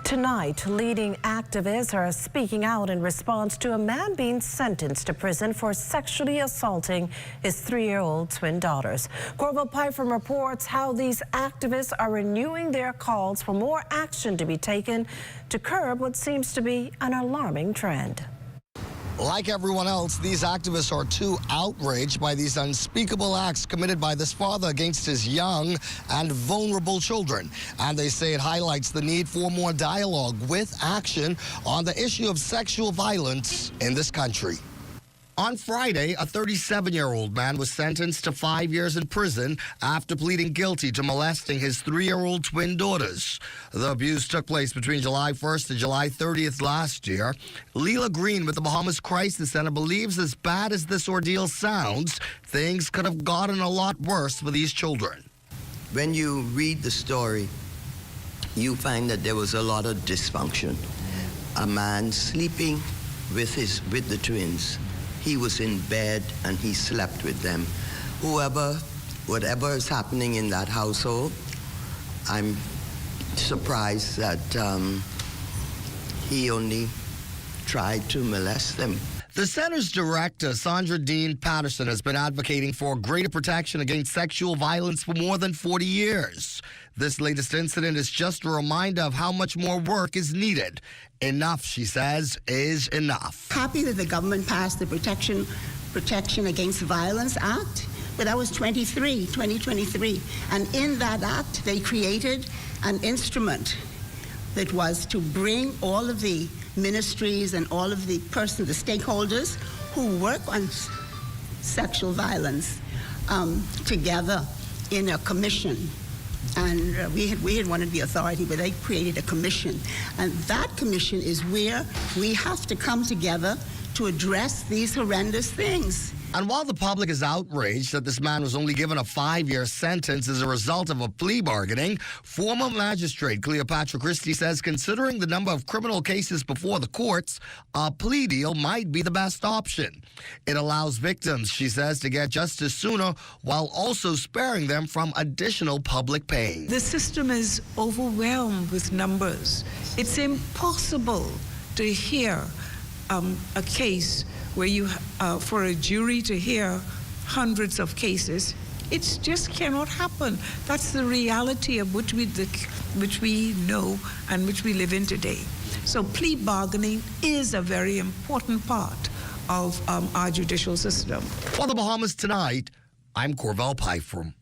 Tonight, leading activists are speaking out in response to a man being sentenced to prison for sexually assaulting his 3-year-old twin daughters. Corval Pyfrom reports how these activists are renewing their calls for more action to be taken to curb what seems to be an alarming trend. Like everyone else, these activists are too outraged by these unspeakable acts committed by this father against his young and vulnerable children. And they say it highlights the need for more dialogue with action on the issue of sexual violence in this country. On Friday, a 37-year-old man was sentenced to 5 years in prison after pleading guilty to molesting his 3-year-old twin daughters. The abuse took place between July 1st and July 30th last year. Leela Green with the Bahamas Crisis Center believes as bad as this ordeal sounds, things could have gotten a lot worse for these children. When you read the story, you find that there was a lot of dysfunction. A man sleeping with the twins. He was in bed and he slept with them. Whatever is happening in that household, I'm surprised that he only tried to molest them. The center's director, Sandra Dean Patterson, has been advocating for greater protection against sexual violence for more than 40 years. This latest incident is just a reminder of how much more work is needed. Enough, she says, is enough. Happy that the government passed the Protection Against Violence Act, but that was 2023. And in that act, they created an instrument that was to bring all of the ministries and all of the stakeholders who work on sexual violence together in a commission. And we had wanted the authority, but they created a commission. And that commission is where we have to come together to address these horrendous things. And while the public is outraged that this man was only given a 5-year sentence as a result of a plea bargaining, former magistrate Cleopatra Christie says considering the number of criminal cases before the courts, a plea deal might be the best option. It allows victims, she says, to get justice sooner while also sparing them from additional public pain. The system is overwhelmed with numbers. It's impossible to hear a case where for a jury to hear hundreds of cases. It just cannot happen. That's the reality of which we know and which we live in today. So plea bargaining is a very important part of our judicial system. For the Bahamas Tonight, I'm Corval Pyfrom.